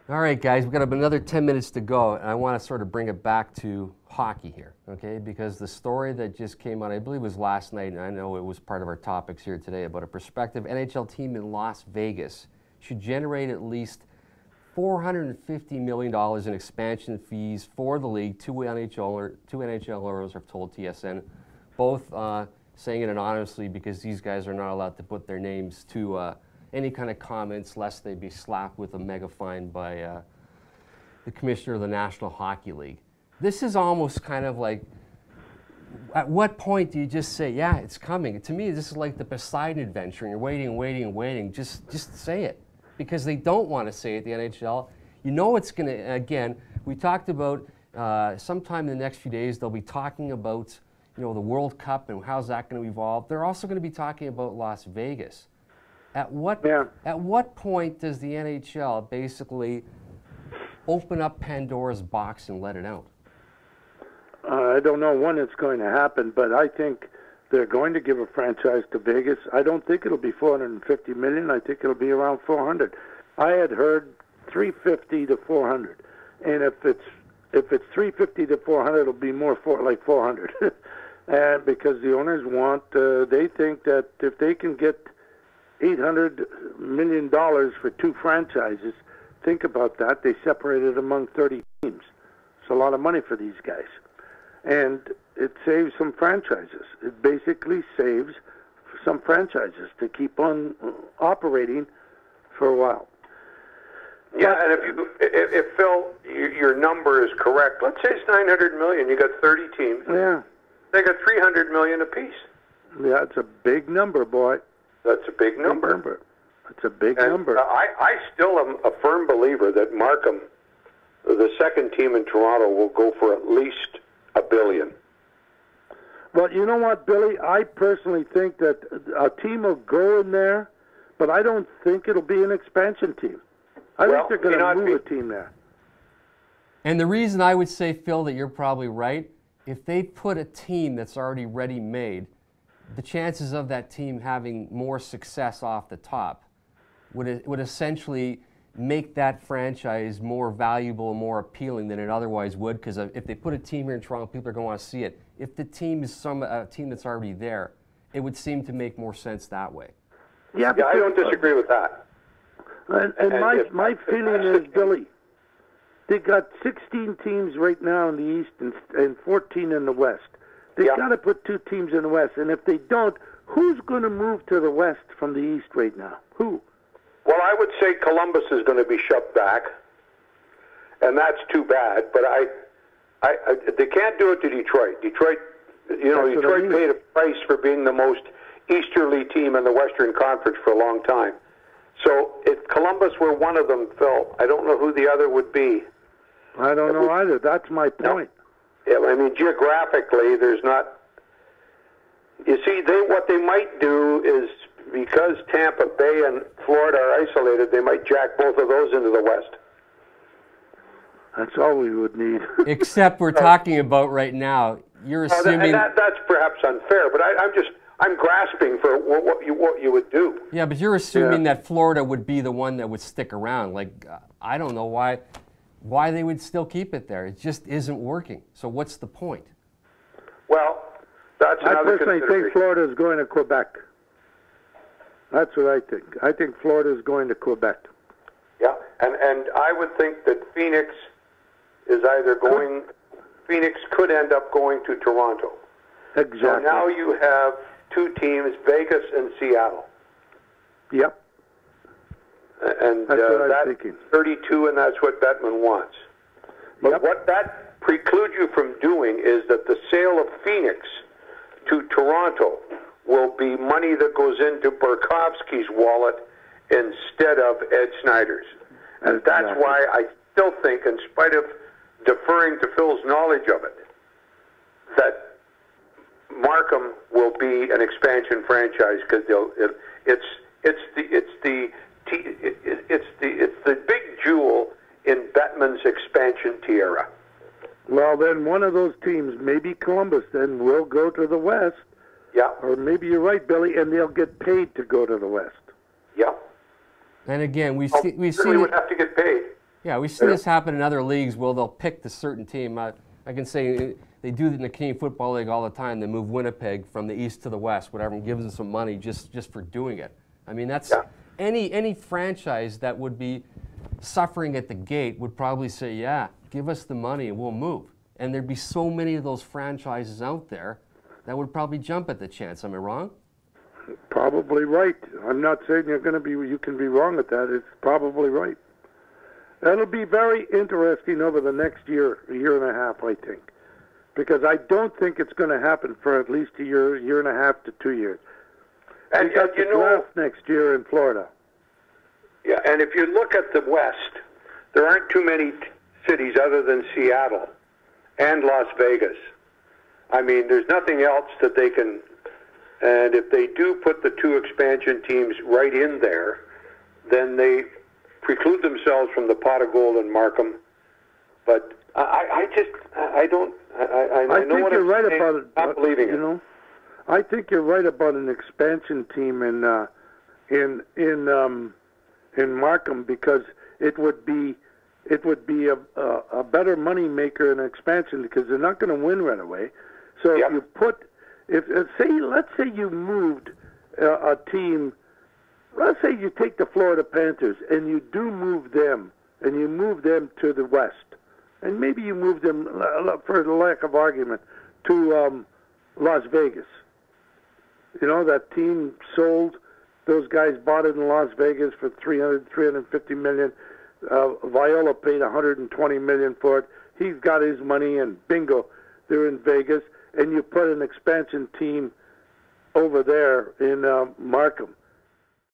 All right, guys, we've got another 10 minutes to go, and I want to sort of bring it back to hockey here, okay? Because the story that just came out, I believe it was last night, and I know it was part of our topics here today, about a prospective NHL team in Las Vegas should generate at least $450 million in expansion fees for the league. Two NHLers have told TSN, both saying it anonymously because these guys are not allowed to put their names to any kind of comments lest they be slapped with a mega fine by the commissioner of the National Hockey League. This is almost kind of like, at what point do you just say, yeah, it's coming? To me, this is like the Poseidon Adventure, and you're waiting and waiting and waiting. Just say it. Because they don't want to say it, the NHL. You know it's going to, again, we talked about sometime in the next few days, they'll be talking about, the World Cup and how's that going to evolve. They're also going to be talking about Las Vegas. At what point does the NHL basically open up Pandora's box and let it out? I don't know when it's going to happen, but I think they're going to give a franchise to Vegas. I don't think it'll be $450 million. I think it'll be around $400. I had heard $350 to $400, and if it's $350 to $400, it'll be more like $400, and because the owners want, they think that if they can get $800 million for two franchises, think about that. They separated among 30 teams. It's a lot of money for these guys. And it saves some franchises. It basically saves some franchises to keep on operating for a while. Yeah, and if Phil, your number is correct, let's say it's $900 million. You got 30 teams. Yeah. They got $300 million apiece. Yeah, it's a big number, boy. That's a big number. It's a big number. I still am a firm believer that Markham, the second team in Toronto, will go for at least $1 billion. Well, you know what, Billy? I personally think that a team will go in there, but I don't think it'll be an expansion team. I think they're going to move a team there. And the reason I would say, Phil, that you're probably right, if they put a team that's already ready-made, the chances of that team having more success off the top would essentially make that franchise more valuable and more appealing than it otherwise would, because if they put a team here in Toronto, people are going to want to see it. If the team is a team that's already there, it would seem to make more sense that way. Yeah, I don't disagree with that. And my feeling is, Billy, they got 16 teams right now in the East and 14 in the West. They got to put two teams in the West, and if they don't, who's going to move to the West from the East right now? Who? Well, I would say Columbus is going to be shoved back, and that's too bad. But they can't do it to Detroit. Detroit paid a price for being the most easterly team in the Western Conference for a long time. So if Columbus were one of them, Phil, I don't know who the other would be. I don't know either. That's my point. Yeah, I mean, geographically, there's not. You see, what they might do is, because Tampa Bay and Florida are isolated, they might jack both of those into the West. That's all we would need. Except we're talking about right now, you're assuming... That's perhaps unfair, but I'm grasping for what you would do. Yeah, but you're assuming that Florida would be the one that would stick around. Like, I don't know why they would still keep it there. It just isn't working. So what's the point? Well, that's another I personally think Florida is going to Quebec. That's what I think. I think Florida is going to Quebec. Yeah, and I would think that Phoenix is either going... Phoenix could end up going to Toronto. Exactly. So now you have two teams, Vegas and Seattle. Yep. And that's what I'm that's thinking. 32, and that's what Bettman wants. But what that precludes you from doing is that the sale of Phoenix to Toronto will be money that goes into Burakovsky's wallet instead of Ed Snyder's. And that's why I still think, in spite of deferring to Phil's knowledge of it, that Markham will be an expansion franchise, because it's the big jewel in Bettman's expansion tiara. Well, then one of those teams, maybe Columbus, then will go to the West. Yeah. Or maybe you're right, Billy, and they'll get paid to go to the West. Yeah. And again, we've They seen would have to get paid. Yeah, we see this happen in other leagues where they'll pick the certain team. I can say they do it in the Canadian Football League all the time. They move Winnipeg from the east to the west, whatever, and gives them some money just for doing it. I mean, that's any franchise that would be suffering at the gate would probably say, yeah, give us the money and we'll move. And there'd be so many of those franchises out there that would probably jump at the chance. Am I wrong? Probably right. I'm not saying you can be wrong at that. It's probably right. That'll be very interesting over the next year and a half, I think. Because I don't think it's going to happen for at least a year and a half to 2 years. And we got the draft next year in Florida. Yeah, and if you look at the West, there aren't too many cities other than Seattle and Las Vegas. I mean, there's nothing else that they can... And if they do put the 2 expansion teams right in there, then they preclude themselves from the pot of gold in Markham. But I think you're right about it. Not believing it. I think you're right about an expansion team in Markham, because it would be a better money maker in expansion, because they're not going to win right away. So if you put, let's say you moved a team, let's say you take the Florida Panthers and you do move them, and you move them to the West, and maybe you move them, for the lack of argument, to Las Vegas. That team sold. Those guys bought it in Las Vegas for $350 million. Viola paid $120 million for it. He's got his money, and bingo, they're in Vegas. And you put an expansion team over there in Markham.